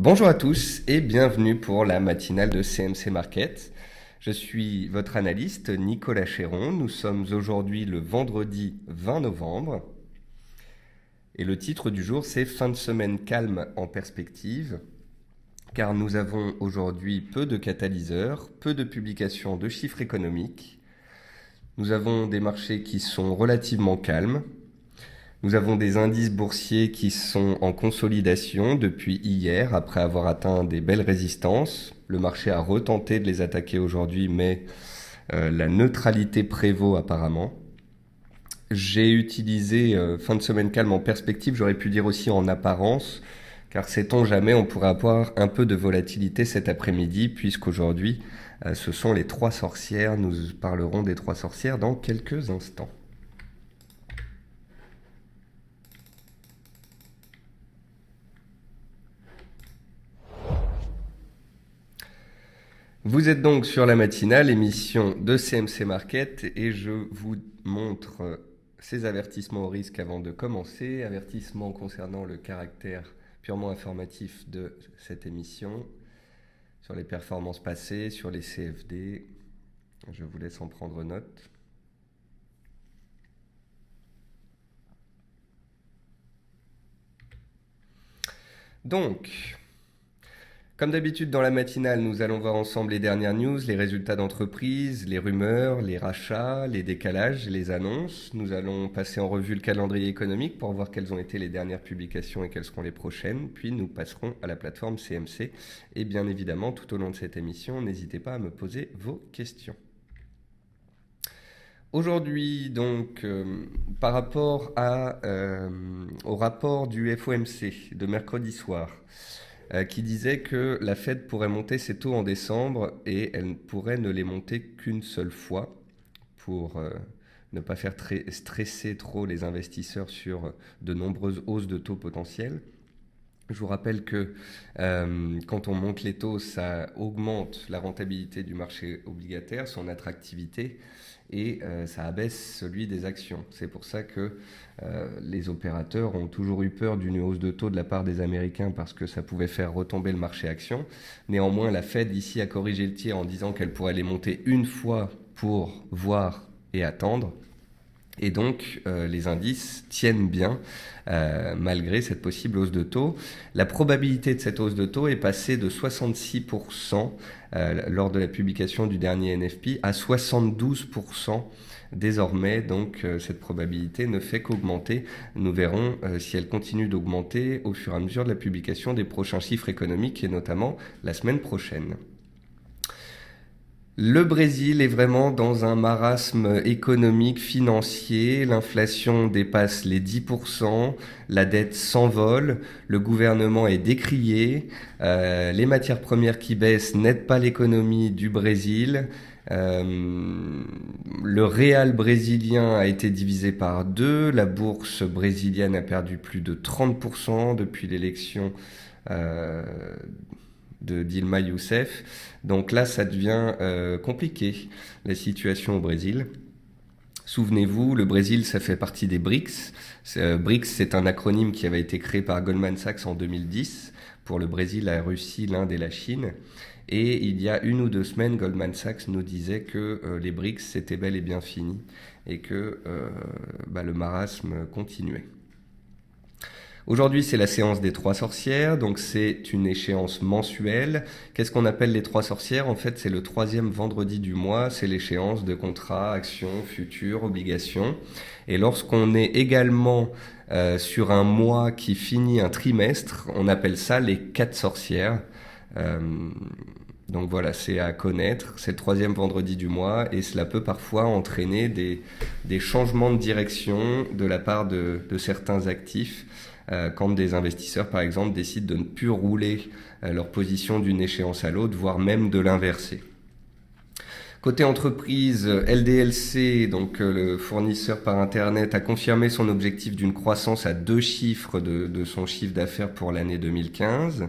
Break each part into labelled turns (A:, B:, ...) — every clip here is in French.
A: Bonjour à tous et bienvenue pour la matinale de CMC Market. Je suis votre analyste Nicolas Chéron. Nous sommes aujourd'hui le vendredi 20 novembre et le titre du jour c'est Fin de semaine calme en perspective, car nous avons aujourd'hui peu de catalyseurs, peu de publications de chiffres économiques. Nous avons des marchés qui sont relativement calmes. Nous avons des indices boursiers qui sont en consolidation depuis hier, après avoir atteint des belles résistances. Le marché a retenté de les attaquer aujourd'hui, mais la neutralité prévaut apparemment. J'ai utilisé fin de semaine calme en perspective, j'aurais pu dire aussi en apparence, car sait-on jamais, on pourrait avoir un peu de volatilité cet après-midi, puisqu'aujourd'hui, ce sont les trois sorcières. Nous parlerons des trois sorcières dans quelques instants. Vous êtes donc sur la matinale, émission de CMC Market, et je vous montre ces avertissements au risque avant de commencer. Avertissements concernant le caractère purement informatif de cette émission, sur les performances passées, sur les CFD. Je vous laisse en prendre note. Donc, comme d'habitude dans la matinale, nous allons voir ensemble les dernières news, les résultats d'entreprise, les rumeurs, les rachats, les décalages, les annonces. Nous allons passer en revue le calendrier économique pour voir quelles ont été les dernières publications et quelles seront les prochaines. Puis nous passerons à la plateforme CMC. Et bien évidemment, tout au long de cette émission, n'hésitez pas à me poser vos questions. Aujourd'hui, donc, par rapport au rapport du FOMC de mercredi soir, qui disait que la Fed pourrait monter ses taux en décembre et elle pourrait ne les monter qu'une seule fois pour ne pas faire stresser trop les investisseurs sur de nombreuses hausses de taux potentielles. Je vous rappelle que quand on monte les taux, ça augmente la rentabilité du marché obligataire, son attractivité, et ça abaisse celui des actions. C'est pour ça que les opérateurs ont toujours eu peur d'une hausse de taux de la part des Américains parce que ça pouvait faire retomber le marché action. Néanmoins, la Fed ici a corrigé le tir en disant qu'elle pourrait les monter une fois pour voir et attendre. Et donc, les indices tiennent bien malgré cette possible hausse de taux. La probabilité de cette hausse de taux est passée de 66% lors de la publication du dernier NFP à 72% désormais. Donc, cette probabilité ne fait qu'augmenter. Nous verrons si elle continue d'augmenter au fur et à mesure de la publication des prochains chiffres économiques et notamment la semaine prochaine. Le Brésil est vraiment dans un marasme économique, financier. L'inflation dépasse les 10%, la dette s'envole, le gouvernement est décrié, les matières premières qui baissent n'aident pas l'économie du Brésil. Le réal brésilien a été divisé par deux, la bourse brésilienne a perdu plus de 30% depuis l'élection de Dilma Rousseff. Donc là, ça devient compliqué, la situation au Brésil. Souvenez-vous, le Brésil, ça fait partie des BRICS. BRICS, c'est un acronyme qui avait été créé par Goldman Sachs en 2010 pour le Brésil, la Russie, l'Inde et la Chine. Et il y a 1 ou 2 semaines, Goldman Sachs nous disait que les BRICS, c'était bel et bien fini et que le marasme continuait. Aujourd'hui, c'est la séance des trois sorcières, donc c'est une échéance mensuelle. Qu'est-ce qu'on appelle les trois sorcières? En fait, c'est le 3e vendredi du mois, c'est l'échéance de contrats, actions, futurs, obligations. Et lorsqu'on est également sur un mois qui finit un trimestre, on appelle ça les 4 sorcières. Donc voilà, c'est à connaître, c'est le 3e vendredi du mois et cela peut parfois entraîner des changements de direction de la part de certains actifs. Quand des investisseurs, par exemple, décident de ne plus rouler leur position d'une échéance à l'autre, voire même de l'inverser. Côté entreprise, LDLC, donc le fournisseur par Internet, a confirmé son objectif d'une croissance à 2 chiffres de son chiffre d'affaires pour l'année 2015.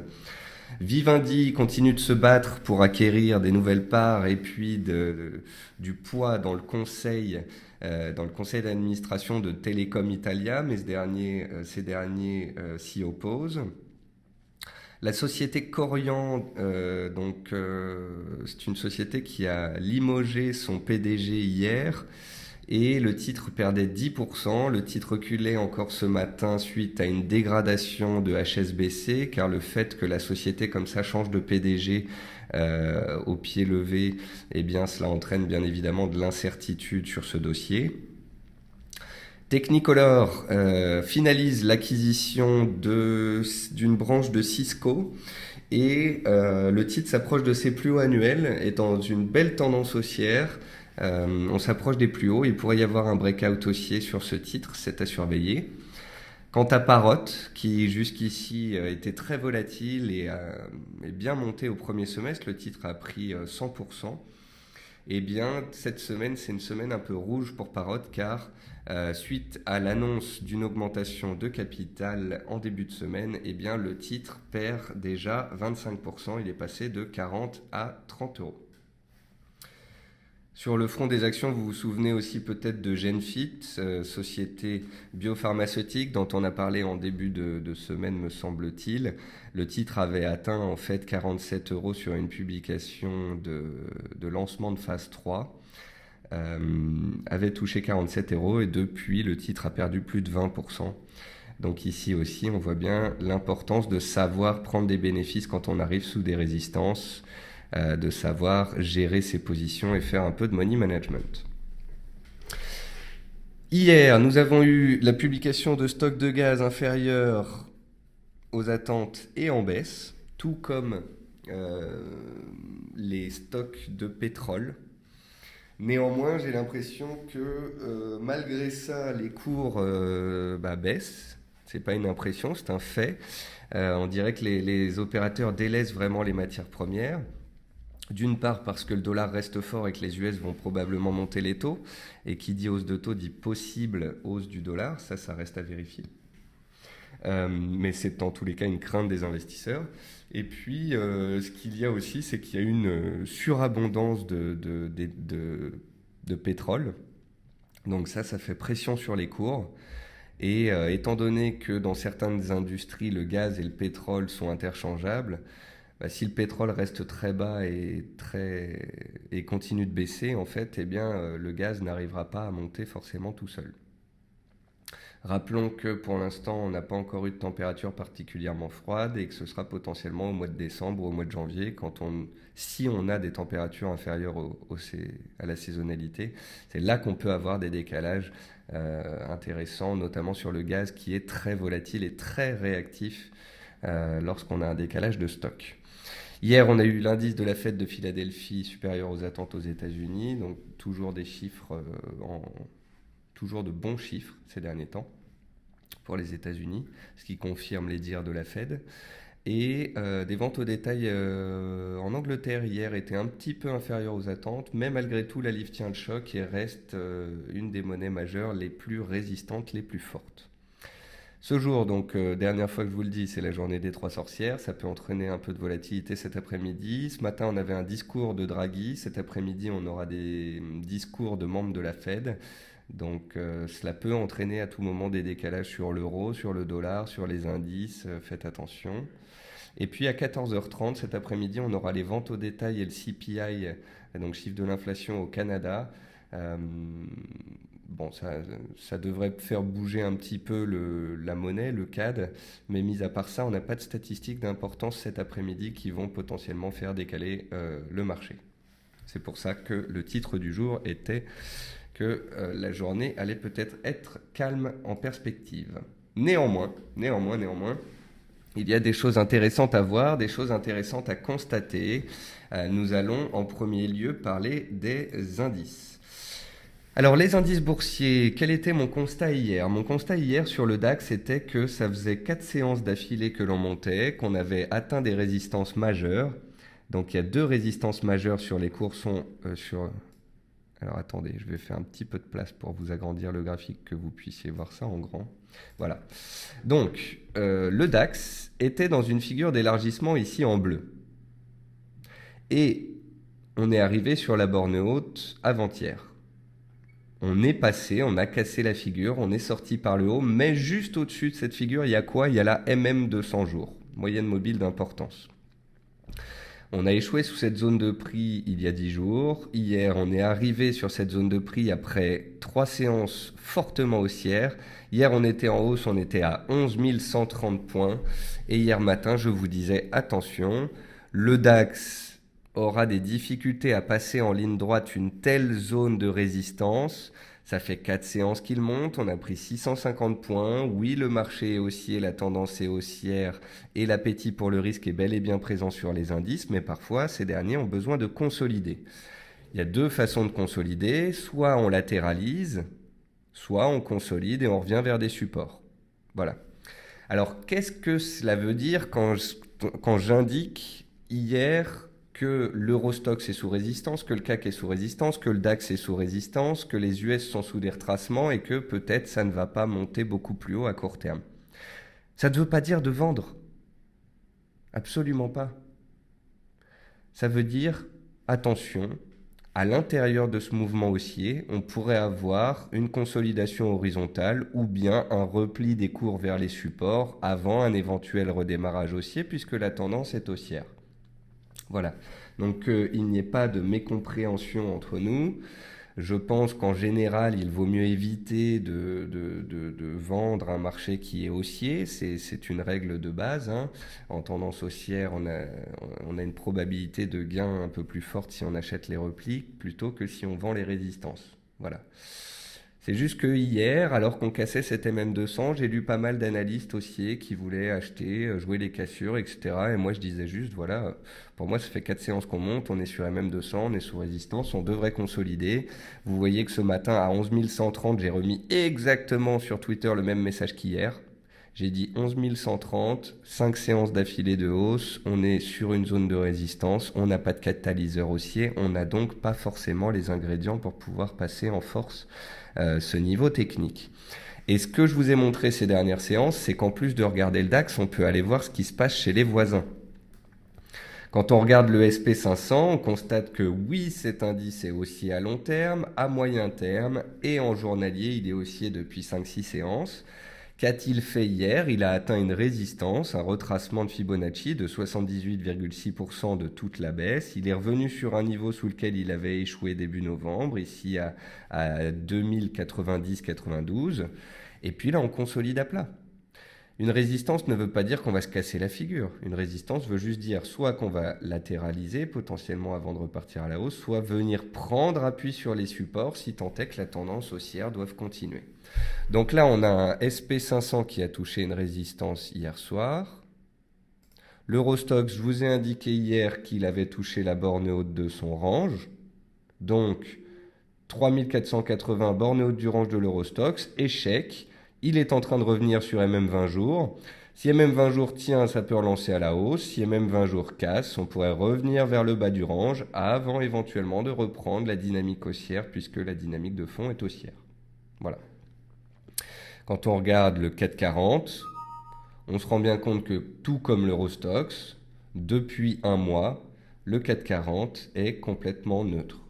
A: Vivendi continue de se battre pour acquérir des nouvelles parts et puis du poids dans le conseil d'administration de Telecom Italia, mais ces derniers s'y opposent. La société Corian, c'est une société qui a limogé son PDG hier et le titre perdait 10%. Le titre reculait encore ce matin suite à une dégradation de HSBC, car le fait que la société comme ça change de PDG au pied levé, eh bien cela entraîne bien évidemment de l'incertitude sur ce dossier. Technicolor finalise l'acquisition d'une branche de Cisco et le titre s'approche de ses plus hauts annuels, est dans une belle tendance haussière. On s'approche des plus hauts, il pourrait y avoir un breakout haussier sur ce titre, c'est à surveiller. Quant à Parrot, qui jusqu'ici était très volatile et est bien monté au premier semestre, le titre a pris 100%. Eh bien, cette semaine, c'est une semaine un peu rouge pour Parrot, car suite à l'annonce d'une augmentation de capital en début de semaine, eh bien, le titre perd déjà 25%. Il est passé de 40 à 30 euros. Sur le front des actions, vous vous souvenez aussi peut-être de Genfit, société biopharmaceutique dont on a parlé en début de semaine, me semble-t-il. Le titre avait atteint en fait 47 euros sur une publication de lancement de phase 3. Avait touché 47 euros et depuis le titre a perdu plus de 20%. Donc ici aussi on voit bien l'importance de savoir prendre des bénéfices quand on arrive sous des résistances, de savoir gérer ses positions et faire un peu de money management. Hier, nous avons eu la publication de stocks de gaz inférieurs aux attentes et en baisse, tout comme les stocks de pétrole. Néanmoins, j'ai l'impression que malgré ça, les cours baissent. C'est pas une impression, c'est un fait. On dirait que les opérateurs délaissent vraiment les matières premières. D'une part parce que le dollar reste fort et que les US vont probablement monter les taux. Et qui dit hausse de taux dit possible hausse du dollar. Ça reste à vérifier. Mais c'est en tous les cas une crainte des investisseurs. Et puis, ce qu'il y a aussi, c'est qu'il y a une surabondance de pétrole. Donc ça fait pression sur les cours. Et étant donné que dans certaines industries, le gaz et le pétrole sont interchangeables, si le pétrole reste très bas et continue de baisser, en fait, eh bien, le gaz n'arrivera pas à monter forcément tout seul. Rappelons que pour l'instant, on n'a pas encore eu de température particulièrement froide et que ce sera potentiellement au mois de décembre ou au mois de janvier, si on a des températures inférieures à la saisonnalité. C'est là qu'on peut avoir des décalages intéressants, notamment sur le gaz qui est très volatile et très réactif lorsqu'on a un décalage de stock. Hier, on a eu l'indice de la Fed de Philadelphie supérieur aux attentes aux États-Unis, donc toujours des chiffres toujours de bons chiffres ces derniers temps pour les États-Unis, ce qui confirme les dires de la Fed. Et des ventes au détail en Angleterre hier étaient un petit peu inférieures aux attentes, mais malgré tout, la livre tient le choc et reste une des monnaies majeures les plus résistantes, les plus fortes. Ce jour, donc, dernière fois que je vous le dis, c'est la journée des trois sorcières. Ça peut entraîner un peu de volatilité cet après-midi. Ce matin, on avait un discours de Draghi. Cet après-midi, on aura des discours de membres de la Fed. Donc cela peut entraîner à tout moment des décalages sur l'euro, sur le dollar, sur les indices, faites attention. Et puis à 14h30 cet après-midi, on aura les ventes au détail et le CPI, donc chiffre de l'inflation au Canada. Bon, ça devrait faire bouger un petit peu la monnaie, le CAD, mais mis à part ça, on n'a pas de statistiques d'importance cet après-midi qui vont potentiellement faire décaler le marché. C'est pour ça que le titre du jour était que la journée allait peut-être être calme en perspective. Néanmoins, il y a des choses intéressantes à voir, des choses intéressantes à constater. Nous allons en premier lieu parler des indices. Alors les indices boursiers, quel était mon constat hier ? Mon constat hier sur le DAX était que ça faisait 4 séances d'affilée que l'on montait, qu'on avait atteint des résistances majeures. Donc il y a 2 résistances majeures sur les cours Alors attendez, je vais faire un petit peu de place pour vous agrandir le graphique, que vous puissiez voir ça en grand. Voilà. Donc, le DAX était dans une figure d'élargissement ici en bleu. Et on est arrivé sur la borne haute avant-hier. On est passé, on a cassé la figure, on est sorti par le haut, mais juste au-dessus de cette figure, il y a quoi ? Il y a la MM de 100 jours. moyenne mobile d'importance. On a échoué sous cette zone de prix il y a 10 jours. Hier, on est arrivé sur cette zone de prix après 3 séances fortement haussières. Hier, on était en hausse, on était à 11 130 points. Et hier matin, je vous disais, attention, le DAX aura des difficultés à passer en ligne droite une telle zone de résistance. Ça fait 4 séances qu'il monte, on a pris 650 points. Oui, le marché est haussier, la tendance est haussière et l'appétit pour le risque est bel et bien présent sur les indices, mais parfois, ces derniers ont besoin de consolider. Il y a deux façons de consolider, soit on latéralise, soit on consolide et on revient vers des supports. Voilà. Alors, qu'est-ce que cela veut dire quand j'indique hier que l'Eurostoxx est sous résistance, que le CAC est sous résistance, que le DAX est sous résistance, que les US sont sous des retracements et que peut-être ça ne va pas monter beaucoup plus haut à court terme. Ça ne veut pas dire de vendre. Absolument pas. Ça veut dire, attention, à l'intérieur de ce mouvement haussier, on pourrait avoir une consolidation horizontale ou bien un repli des cours vers les supports avant un éventuel redémarrage haussier puisque la tendance est haussière. Voilà, donc il n'y ait pas de mécompréhension entre nous. Je pense qu'en général, il vaut mieux éviter de vendre un marché qui est haussier. C'est une règle de base, hein. En tendance haussière, on a une probabilité de gain un peu plus forte si on achète les replis plutôt que si on vend les résistances. Voilà. C'est juste que hier, alors qu'on cassait cet MM200, j'ai lu pas mal d'analystes haussiers qui voulaient acheter, jouer les cassures, etc. Et moi, je disais juste, voilà, pour moi, ça fait 4 séances qu'on monte, on est sur MM200, on est sous résistance, on devrait consolider. Vous voyez que ce matin, à 11 130, j'ai remis exactement sur Twitter le même message qu'hier. J'ai dit 11 130, 5 séances d'affilée de hausse, on est sur une zone de résistance, on n'a pas de catalyseur haussier, on n'a donc pas forcément les ingrédients pour pouvoir passer en force ce niveau technique. Et ce que je vous ai montré ces dernières séances, c'est qu'en plus de regarder le DAX, on peut aller voir ce qui se passe chez les voisins. Quand on regarde le SP500, on constate que oui, cet indice est haussier à long terme, à moyen terme et en journalier, il est haussier depuis 5-6 séances. Qu'a-t-il fait hier? Il a atteint une résistance, un retracement de Fibonacci de 78,6% de toute la baisse. Il est revenu sur un niveau sous lequel il avait échoué début novembre, ici à 2090-92. Et puis là, on consolide à plat. Une résistance ne veut pas dire qu'on va se casser la figure. Une résistance veut juste dire soit qu'on va latéraliser potentiellement avant de repartir à la hausse, soit venir prendre appui sur les supports si tant est que la tendance haussière doive continuer. Donc là, on a un SP500 qui a touché une résistance hier soir. L'Eurostoxx, je vous ai indiqué hier qu'il avait touché la borne haute de son range. Donc, 3480 borne haute du range de l'Eurostoxx, échec. Il est en train de revenir sur MM20 jours. Si MM20 jours tient, ça peut relancer à la hausse. Si MM20 jours casse, on pourrait revenir vers le bas du range avant éventuellement de reprendre la dynamique haussière puisque la dynamique de fond est haussière. Voilà. Quand on regarde le 440, on se rend bien compte que tout comme l'Eurostoxx, depuis un mois, le 440 est complètement neutre.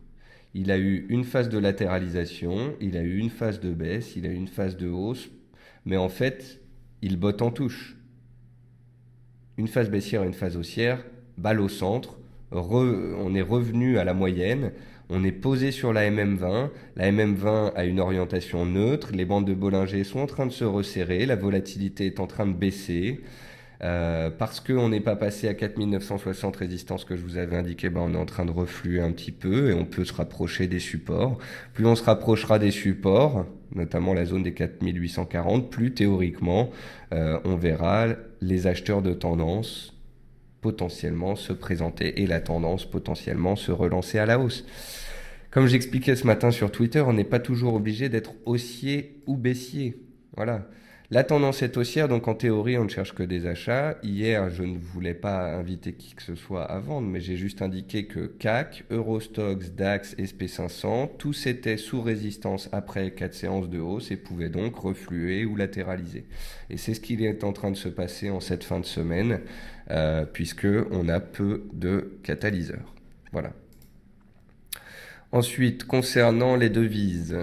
A: Il a eu une phase de latéralisation, il a eu une phase de baisse, il a eu une phase de hausse, mais en fait, il botte en touche. Une phase baissière et une phase haussière, balle au centre, on est revenu à la moyenne, on est posé sur la MM20, la MM20 a une orientation neutre, les bandes de Bollinger sont en train de se resserrer, la volatilité est en train de baisser. Parce qu'on n'est pas passé à 4960 résistance que je vous avais indiqué, on est en train de refluer un petit peu et on peut se rapprocher des supports. Plus on se rapprochera des supports, notamment la zone des 4840, plus théoriquement on verra les acheteurs de tendance potentiellement se présenter et la tendance potentiellement se relancer à la hausse. Comme j'expliquais ce matin sur Twitter, on n'est pas toujours obligé d'être haussier ou baissier. Voilà. La tendance est haussière, donc en théorie, on ne cherche que des achats. Hier, je ne voulais pas inviter qui que ce soit à vendre, mais j'ai juste indiqué que CAC, Eurostoxx, DAX, SP500, tous étaient sous résistance après 4 séances de hausse et pouvaient donc refluer ou latéraliser. Et c'est ce qui est en train de se passer en cette fin de semaine, puisqu'on a peu de catalyseurs. Voilà. Ensuite, concernant les devises.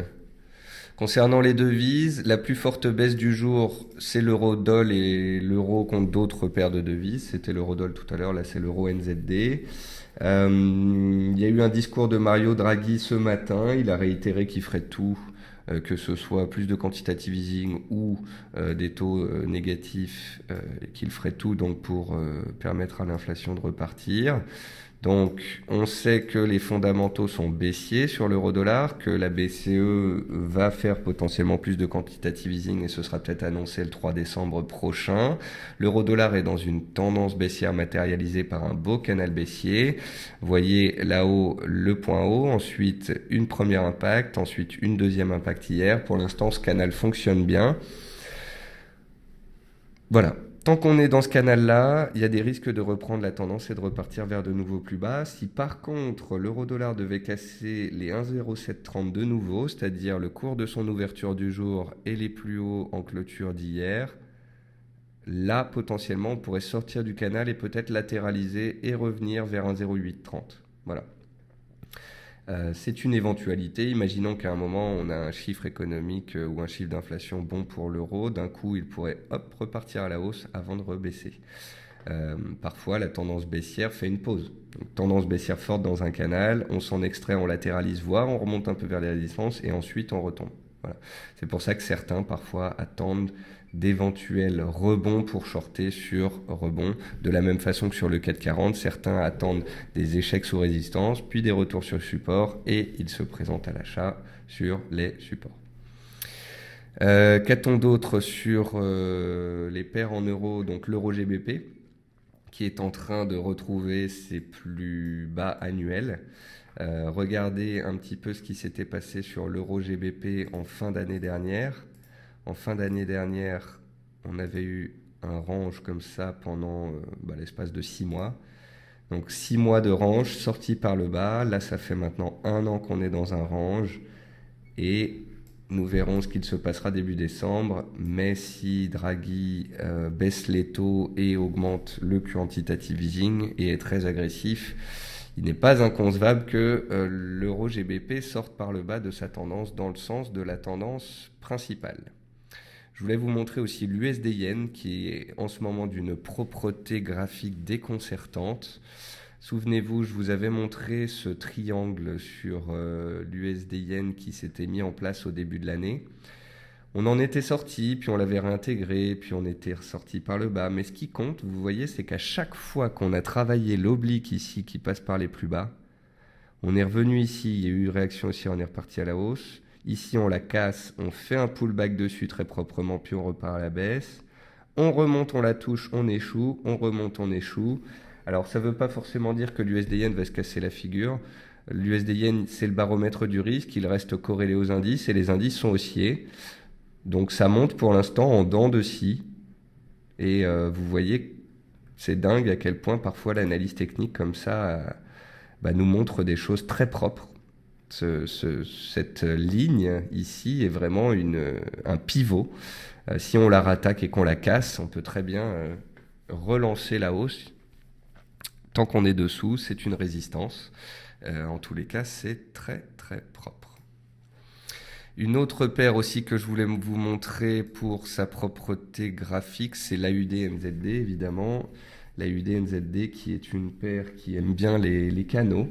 A: Concernant les devises, la plus forte baisse du jour, c'est l'euro-doll et l'euro contre d'autres paires de devises. C'était l'euro-doll tout à l'heure, là c'est l'euro NZD. Il y a eu un discours de Mario Draghi ce matin. Il a réitéré qu'il ferait tout, que ce soit plus de quantitative easing ou des taux négatifs, qu'il ferait tout donc pour permettre à l'inflation de repartir. Donc, on sait que les fondamentaux sont baissiers sur l'euro-dollar, que la BCE va faire potentiellement plus de quantitative easing et ce sera peut-être annoncé le 3 décembre prochain. L'euro-dollar est dans une tendance baissière matérialisée par un beau canal baissier. Vous voyez là-haut le point haut, ensuite une première impact, ensuite une deuxième impact hier. Pour l'instant, ce canal fonctionne bien. Voilà. Tant qu'on est dans ce canal-là, il y a des risques de reprendre la tendance et de repartir vers de nouveaux plus bas. Si par contre l'euro-dollar devait casser les 1,0730 de nouveau, c'est-à-dire le cours de son ouverture du jour et les plus hauts en clôture d'hier, là potentiellement on pourrait sortir du canal et peut-être latéraliser et revenir vers 1,0830. Voilà. C'est une éventualité. Imaginons qu'à un moment, on a un chiffre économique ou un chiffre d'inflation bon pour l'euro. D'un coup, il pourrait repartir à la hausse avant de rebaisser. Parfois, la tendance baissière fait une pause. Donc, tendance baissière forte dans un canal, on s'en extrait, on latéralise, voire on remonte un peu vers les résistances et ensuite on retombe. Voilà. C'est pour ça que certains, parfois, attendent d'éventuels rebonds pour shorter sur rebond. De la même façon que sur le 440, certains attendent des échecs sous résistance, puis des retours sur support, et ils se présentent à l'achat sur les supports. Qu'a-t-on d'autre sur les paires en euros? Donc l'euro GBP, qui est en train de retrouver ses plus bas annuels. Regardez un petit peu ce qui s'était passé sur l'euro GBP en fin d'année dernière. En fin d'année dernière, on avait eu un range comme ça pendant l'espace de 6 mois. Donc 6 mois de range sorti par le bas. Là, ça fait maintenant 1 an qu'on est dans un range. Et nous verrons ce qu'il se passera début décembre. Mais si Draghi baisse les taux et augmente le quantitative easing et est très agressif, il n'est pas inconcevable que l'euro GBP sorte par le bas de sa tendance dans le sens de la tendance principale. Je voulais vous montrer aussi l'USD Yen qui est en ce moment d'une propreté graphique déconcertante. Souvenez-vous, je vous avais montré ce triangle sur l'USD Yen qui s'était mis en place au début de l'année. On en était sorti, puis on l'avait réintégré, puis on était ressorti par le bas. Mais ce qui compte, vous voyez, c'est qu'à chaque fois qu'on a travaillé l'oblique ici qui passe par les plus bas, on est revenu ici, il y a eu réaction aussi, on est reparti à la hausse. Ici, on la casse, on fait un pullback dessus très proprement, puis on repart à la baisse. On remonte, on la touche, on échoue, on remonte, on échoue. Alors, ça ne veut pas forcément dire que l'USD Yen va se casser la figure. L'USD Yen, c'est le baromètre du risque, il reste corrélé aux indices, et les indices sont haussiers. Donc, ça monte pour l'instant en dents de scie. Et vous voyez, c'est dingue à quel point parfois l'analyse technique comme ça nous montre des choses très propres. Cette ligne ici est vraiment un pivot. Si on la rattaque et qu'on la casse, on peut très bien relancer la hausse. Tant qu'on est dessous, c'est une résistance. En tous les cas, c'est très très propre. Une autre paire aussi que je voulais vous montrer pour sa propreté graphique, c'est l'AUD-NZD évidemment. L'AUD-NZD qui est une paire qui aime bien les canaux.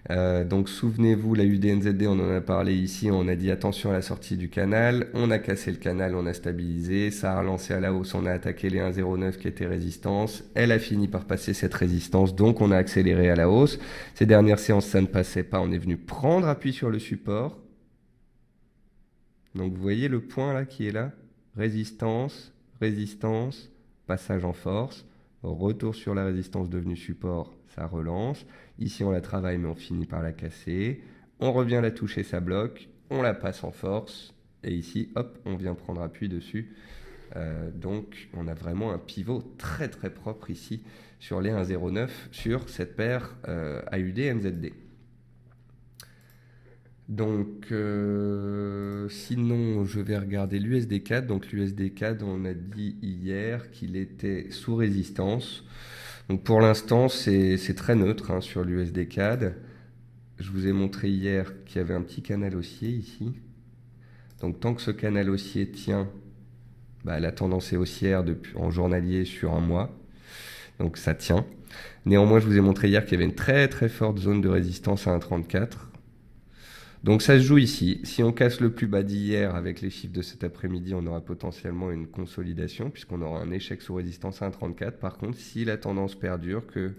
A: Donc souvenez-vous, la UDNZD, on en a parlé ici, on a dit attention à la sortie du canal, on a cassé le canal, on a stabilisé, ça a relancé à la hausse, on a attaqué les 1,09 qui étaient résistance, elle a fini par passer cette résistance, donc on a accéléré à la hausse. Ces dernières séances, ça ne passait pas, on est venu prendre appui sur le support. Donc vous voyez le point là qui est là, résistance, résistance, passage en force, retour sur la résistance devenue support, ça relance. Ici, on la travaille, mais on finit par la casser. On revient la toucher, ça bloque. On la passe en force. Et ici, hop, on vient prendre appui dessus. Donc, on a vraiment un pivot très, très propre ici sur les 1,09 sur cette paire AUD-NZD. Donc, sinon, je vais regarder l'USD-CAD. Donc, l'USD-CAD, on a dit hier qu'il était sous résistance. Donc pour l'instant, c'est très neutre sur l'USD-CAD. Je vous ai montré hier qu'il y avait un petit canal haussier ici. Donc tant que ce canal haussier tient, bah, la tendance est haussière en journalier sur un mois. Donc ça tient. Néanmoins, je vous ai montré hier qu'il y avait une très très forte zone de résistance à 1,34. Donc ça se joue ici. Si on casse le plus bas d'hier avec les chiffres de cet après-midi, on aura potentiellement une consolidation puisqu'on aura un échec sous résistance à 1,34. Par contre, si la tendance perdure, que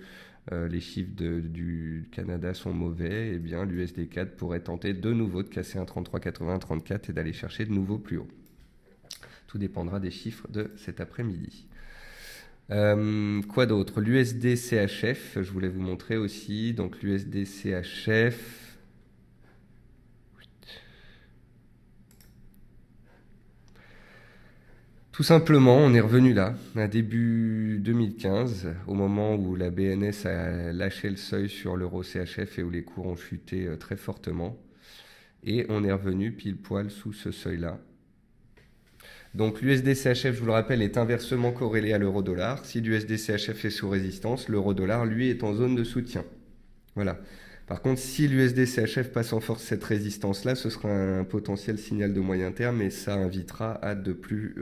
A: les chiffres du Canada sont mauvais, eh bien l'USD4 pourrait tenter de nouveau de casser 1,3380, 1,34 et d'aller chercher de nouveau plus haut. Tout dépendra des chiffres de cet après-midi. Quoi d'autre? L'USD CHF, je voulais vous montrer aussi. Donc l'USD CHF. Tout simplement, on est revenu là, à début 2015, au moment où la BNS a lâché le seuil sur l'euro CHF et où les cours ont chuté très fortement. Et on est revenu pile poil sous ce seuil-là. Donc l'USD CHF, je vous le rappelle, est inversement corrélé à l'euro-dollar. Si l'USD CHF est sous résistance, l'euro-dollar, lui, est en zone de soutien. Voilà. Par contre, si l'USD CHF passe en force cette résistance-là, ce sera un potentiel signal de moyen terme et ça invitera à de plus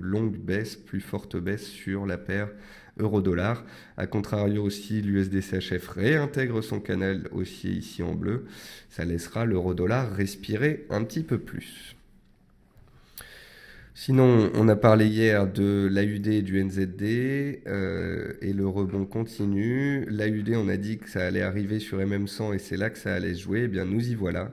A: longues baisses, plus fortes baisses sur la paire euro-dollar. A contrario, si l'USD CHF réintègre son canal haussier ici en bleu, ça laissera l'euro-dollar respirer un petit peu plus. Sinon, on a parlé hier de l'AUD et du NZD et le rebond continue. L'AUD, on a dit que ça allait arriver sur MM100 et c'est là que ça allait se jouer. Eh bien, nous y voilà.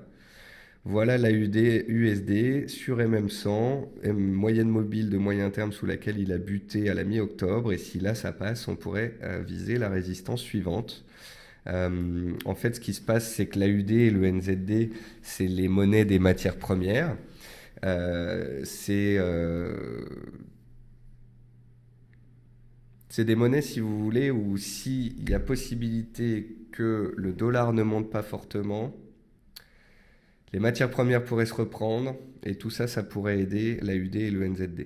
A: Voilà l'AUD USD sur MM100, moyenne mobile de moyen terme sous laquelle il a buté à la mi-octobre. Et si là, ça passe, on pourrait viser la résistance suivante. En fait, ce qui se passe, c'est que l'AUD et le NZD, c'est les monnaies des matières premières. C'est des monnaies, si vous voulez, où s'il y a possibilité que le dollar ne monte pas fortement, les matières premières pourraient se reprendre et tout ça, ça pourrait aider l'AUD et le NZD.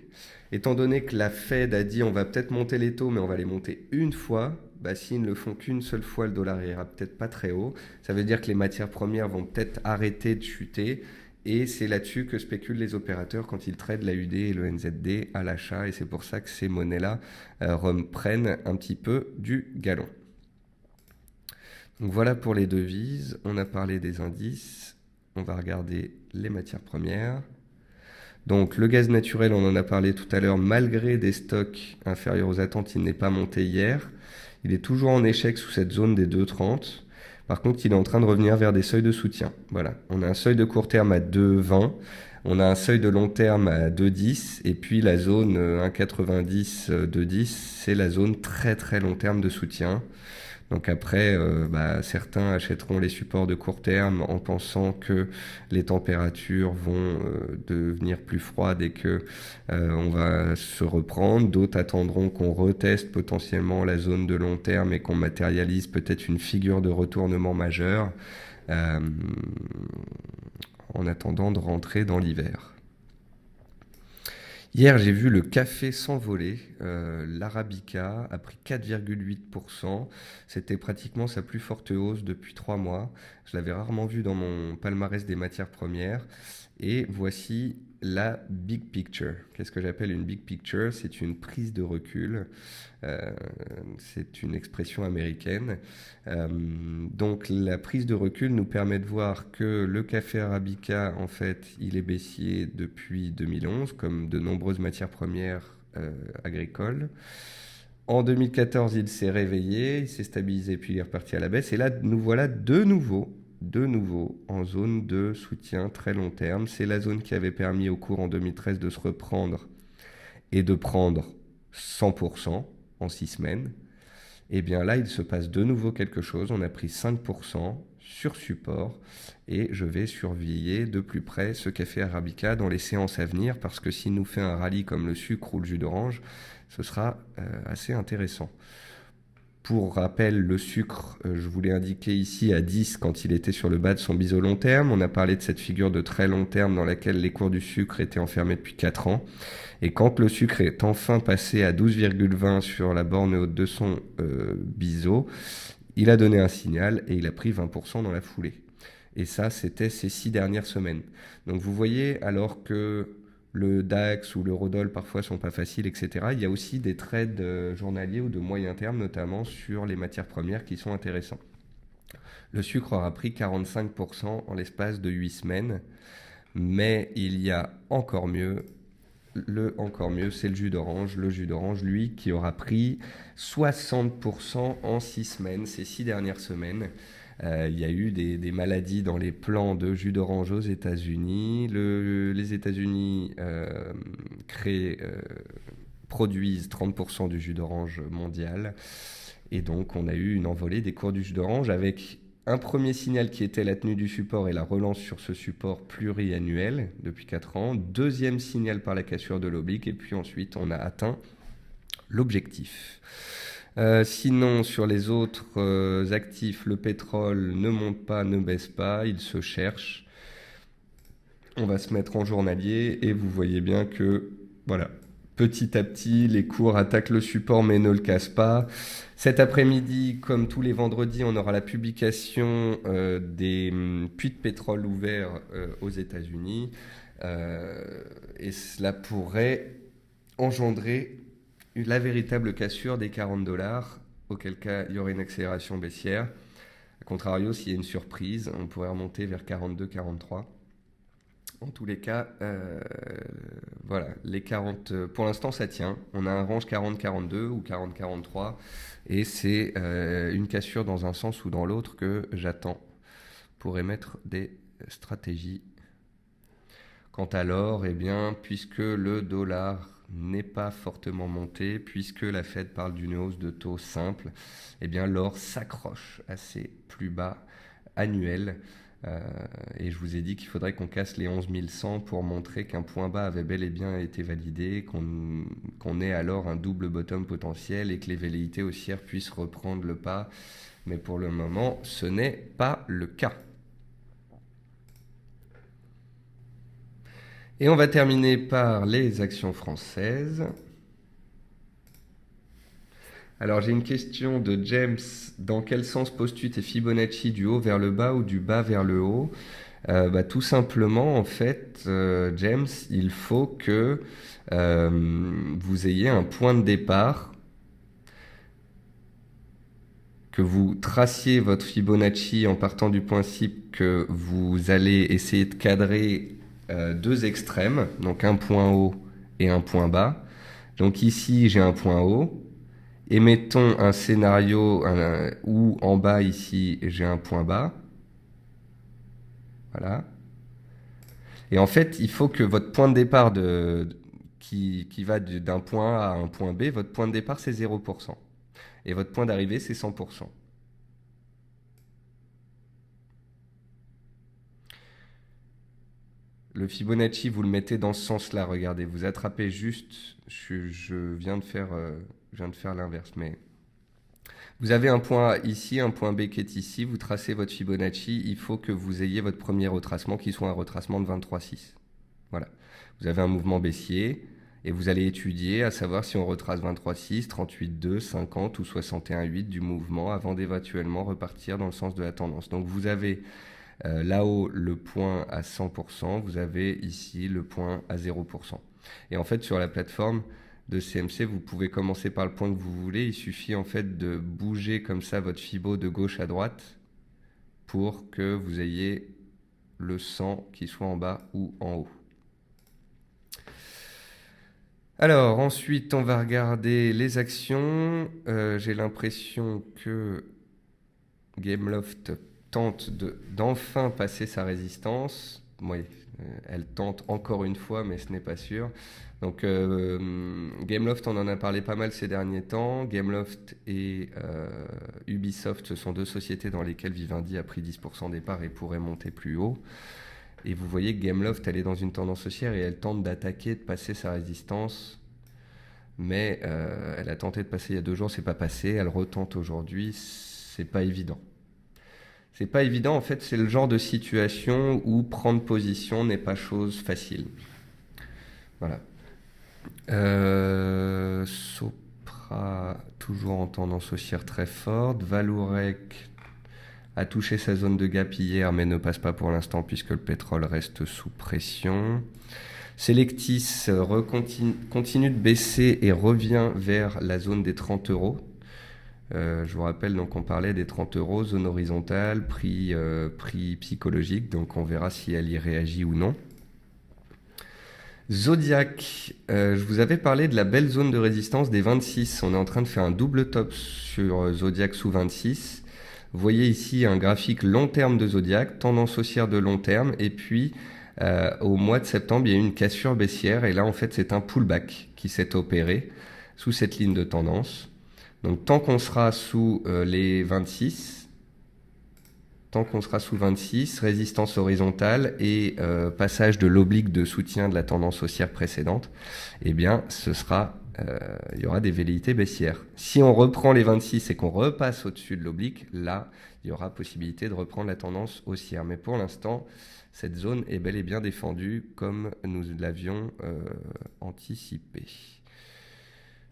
A: Étant donné que la Fed a dit on va peut-être monter les taux, mais on va les monter une fois, bah, s'ils ne le font qu'une seule fois, le dollar ira peut-être pas très haut. Ça veut dire que les matières premières vont peut-être arrêter de chuter. Et c'est là-dessus que spéculent les opérateurs quand ils tradent l'AUD et le NZD à l'achat. Et c'est pour ça que ces monnaies-là reprennent un petit peu du galon. Donc voilà pour les devises. On a parlé des indices. On va regarder les matières premières. Donc le gaz naturel, on en a parlé tout à l'heure. Malgré des stocks inférieurs aux attentes, il n'est pas monté hier. Il est toujours en échec sous cette zone des 2,30. Par contre, il est en train de revenir vers des seuils de soutien. Voilà, on a un seuil de court terme à 2,20, on a un seuil de long terme à 2,10, et puis la zone 1,90, 2,10, c'est la zone très très long terme de soutien. Donc après, certains achèteront les supports de court terme en pensant que les températures vont devenir plus froides et que on va se reprendre. D'autres attendront qu'on reteste potentiellement la zone de long terme et qu'on matérialise peut-être une figure de retournement majeur en attendant de rentrer dans l'hiver. Hier, j'ai vu le café s'envoler. L'Arabica a pris 4,8%. C'était pratiquement sa plus forte hausse depuis 3 mois. Je l'avais rarement vu dans mon palmarès des matières premières. Et voici la big picture. Qu'est-ce que j'appelle une big picture? C'est une prise de recul. C'est une expression américaine. Donc la prise de recul nous permet de voir que le café Arabica, en fait, il est baissier depuis 2011, comme de nombreuses matières premières agricoles. En 2014, il s'est réveillé, il s'est stabilisé, puis il est reparti à la baisse. Et là, nous voilà de nouveau en zone de soutien très long terme. C'est la zone qui avait permis au cours en 2013 de se reprendre et de prendre 100% en 6 semaines. Et bien là, il se passe de nouveau quelque chose. On a pris 5% sur support et je vais surveiller de plus près ce café Arabica dans les séances à venir parce que s'il nous fait un rallye comme le sucre ou le jus d'orange, ce sera assez intéressant. Pour rappel, le sucre, je vous l'ai indiqué ici à 10 quand il était sur le bas de son biseau long terme. On a parlé de cette figure de très long terme dans laquelle les cours du sucre étaient enfermés depuis 4 ans. Et quand le sucre est enfin passé à 12,20 sur la borne haute de son biseau, il a donné un signal et il a pris 20% dans la foulée. Et ça, c'était ces 6 dernières semaines. Donc vous voyez, alors que le DAX ou l'Eurodoll parfois sont pas faciles, etc., il y a aussi des trades journaliers ou de moyen terme, notamment sur les matières premières qui sont intéressants. Le sucre aura pris 45% en l'espace de 8 semaines, mais il y a encore mieux. Le encore mieux, c'est le jus d'orange. Le jus d'orange, lui, qui aura pris 60% en 6 semaines, ces 6 dernières semaines. Il y a eu des maladies dans les plants de jus d'orange aux États-Unis. Les États-Unis produisent 30% du jus d'orange mondial. Et donc, on a eu une envolée des cours du jus d'orange avec un premier signal qui était la tenue du support et la relance sur ce support pluriannuel depuis 4 ans. Deuxième signal par la cassure de l'oblique. Et puis ensuite, on a atteint l'objectif. Sinon, sur les autres actifs, le pétrole ne monte pas, ne baisse pas, il se cherche. On va se mettre en journalier et vous voyez bien que, voilà, petit à petit, les cours attaquent le support mais ne le cassent pas. Cet après-midi, comme tous les vendredis, on aura la publication des puits de pétrole ouverts aux États-Unis. Et cela pourrait engendrer la véritable cassure des 40$, auquel cas il y aurait une accélération baissière. A contrario, s'il y a une surprise, on pourrait remonter vers 42, 43. En tous les cas, voilà, les 40, pour l'instant ça tient. On a un range 40-42 ou 40-43 et c'est une cassure dans un sens ou dans l'autre que j'attends pour émettre des stratégies. Quant à l'or, eh bien, puisque le dollar n'est pas fortement monté, puisque la Fed parle d'une hausse de taux simple, eh bien, l'or s'accroche à ses plus bas annuels. Et je vous ai dit qu'il faudrait qu'on casse les 11 100 pour montrer qu'un point bas avait bel et bien été validé, qu'on ait alors un double bottom potentiel et que les velléités haussières puissent reprendre le pas. Mais pour le moment, ce n'est pas le cas. Et on va terminer par les actions françaises. Alors j'ai une question de James. Dans quel sens poses-tu tes Fibonacci du haut vers le bas ou du bas vers le haut? Tout simplement, en fait, James, il faut que vous ayez un point de départ, que vous traciez votre Fibonacci en partant du principe que vous allez essayer de cadrer deux extrêmes, donc un point haut et un point bas. Donc ici, j'ai un point haut. Et mettons un scénario où en bas ici, j'ai un point bas. Voilà. Et en fait, il faut que votre point de départ qui va d'un point A à un point B, votre point de départ, c'est 0%. Et votre point d'arrivée, c'est 100%. Le Fibonacci, vous le mettez dans ce sens-là. Regardez, vous attrapez juste. Je viens de faire l'inverse. Mais vous avez un point A ici, un point B qui est ici. Vous tracez votre Fibonacci. Il faut que vous ayez votre premier retracement qui soit un retracement de 23,6. Voilà. Vous avez un mouvement baissier et vous allez étudier à savoir si on retrace 23,6, 38,2, 50 ou 61,8 du mouvement avant d'éventuellement repartir dans le sens de la tendance. Donc vous avez là-haut le point à 100%, vous avez ici le point à 0%. Et en fait sur la plateforme de CMC, vous pouvez commencer par le point que vous voulez. Il suffit en fait de bouger comme ça votre Fibo de gauche à droite pour que vous ayez le 100 qui soit en bas ou en haut. Alors ensuite on va regarder les actions. J'ai l'impression que Gameloft tente d'enfin passer sa résistance. Oui, elle tente encore une fois, mais ce n'est pas sûr. Donc Gameloft, on en a parlé pas mal ces derniers temps. Gameloft et Ubisoft, ce sont deux sociétés dans lesquelles Vivendi a pris 10% des parts et pourrait monter plus haut. Et vous voyez que Gameloft, elle est dans une tendance haussière et elle tente d'attaquer, de passer sa résistance. Mais elle a tenté de passer il y a 2 jours, c'est pas passé. Elle retente aujourd'hui, c'est pas évident. C'est pas évident, en fait, c'est le genre de situation où prendre position n'est pas chose facile. Voilà. Sopra, toujours en tendance haussière très forte. Vallourec, a touché sa zone de gap hier, mais ne passe pas pour l'instant puisque le pétrole reste sous pression. Selectis continue de baisser et revient vers la zone des 30 euros. Je vous rappelle, donc on parlait des 30 euros, zone horizontale, prix psychologique, donc on verra si elle y réagit ou non. Zodiac, je vous avais parlé de la belle zone de résistance des 26. On est en train de faire un double top sur Zodiac sous 26. Vous voyez ici un graphique long terme de Zodiac, tendance haussière de long terme, et puis au mois de septembre, il y a eu une cassure baissière, et là en fait c'est un pullback qui s'est opéré sous cette ligne de tendance. Donc tant qu'on sera sous les 26, résistance horizontale et passage de l'oblique de soutien de la tendance haussière précédente, eh bien il y aura des velléités baissières. Si on reprend les 26 et qu'on repasse au-dessus de l'oblique, là, il y aura possibilité de reprendre la tendance haussière. Mais pour l'instant, cette zone est bel et bien défendue comme nous l'avions anticipé.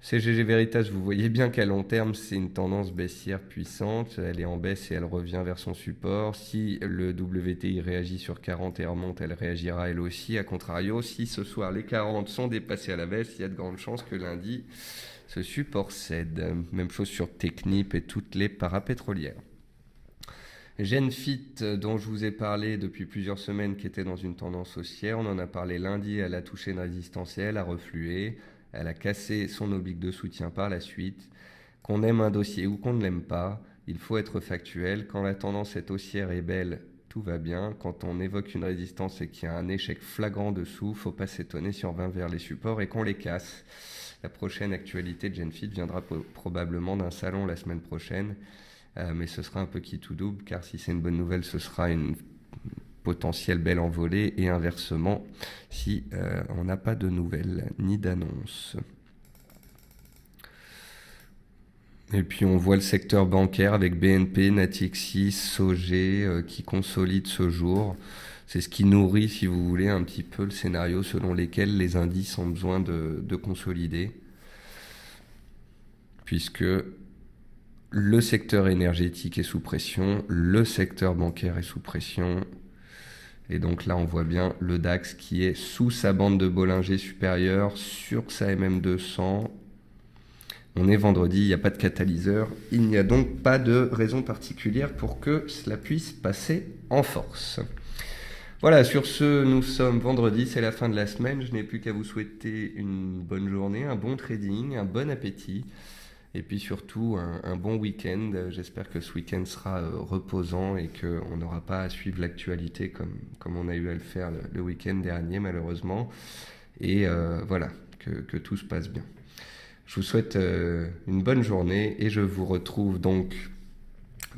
A: CGG Veritas, vous voyez bien qu'à long terme, c'est une tendance baissière puissante. Elle est en baisse et elle revient vers son support. Si le WTI réagit sur 40 et remonte, elle réagira elle aussi. A contrario, si ce soir les 40 sont dépassés à la baisse, il y a de grandes chances que lundi, ce support cède. Même chose sur Technip et toutes les parapétrolières. Genfit, dont je vous ai parlé depuis plusieurs semaines, qui était dans une tendance haussière. On en a parlé lundi, elle a touché une résistance et elle a reflué. Elle a cassé son oblique de soutien par la suite. Qu'on aime un dossier ou qu'on ne l'aime pas, il faut être factuel. Quand la tendance est haussière et belle, tout va bien. Quand on évoque une résistance et qu'il y a un échec flagrant dessous, il ne faut pas s'étonner si on va vers les supports et qu'on les casse. La prochaine actualité de Genfit viendra probablement d'un salon la semaine prochaine. Mais ce sera un peu qui tout double, car si c'est une bonne nouvelle, ce sera une potentielle belle envolée, et inversement si on n'a pas de nouvelles ni d'annonces. Et puis on voit le secteur bancaire avec BNP, Natixis, Sogé qui consolide ce jour. C'est ce qui nourrit, si vous voulez, un petit peu le scénario selon lequel les indices ont besoin de consolider, puisque le secteur énergétique est sous pression, le secteur bancaire est sous pression. Et donc là, on voit bien le DAX qui est sous sa bande de Bollinger supérieure, sur sa MM200. On est vendredi, il n'y a pas de catalyseur. Il n'y a donc pas de raison particulière pour que cela puisse passer en force. Voilà, sur ce, nous sommes vendredi, c'est la fin de la semaine. Je n'ai plus qu'à vous souhaiter une bonne journée, un bon trading, un bon appétit. Et puis surtout un bon week-end. J'espère que ce week-end sera reposant et qu'on n'aura pas à suivre l'actualité comme on a eu à le faire le week-end dernier malheureusement. Et voilà, que tout se passe bien. Je vous souhaite une bonne journée et je vous retrouve donc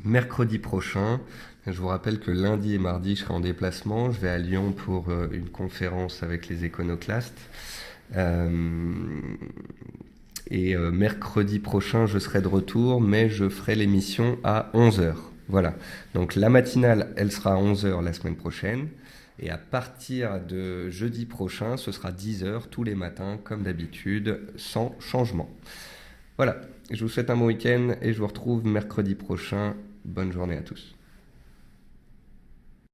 A: mercredi prochain. Je vous rappelle que lundi et mardi, je serai en déplacement. Je vais à Lyon pour une conférence avec les éconoclastes. Et mercredi prochain, je serai de retour, mais je ferai l'émission à 11h. Voilà. Donc la matinale, elle sera à 11h la semaine prochaine. Et à partir de jeudi prochain, ce sera 10h tous les matins, comme d'habitude, sans changement. Voilà. Je vous souhaite un bon week-end et je vous retrouve mercredi prochain. Bonne journée à tous.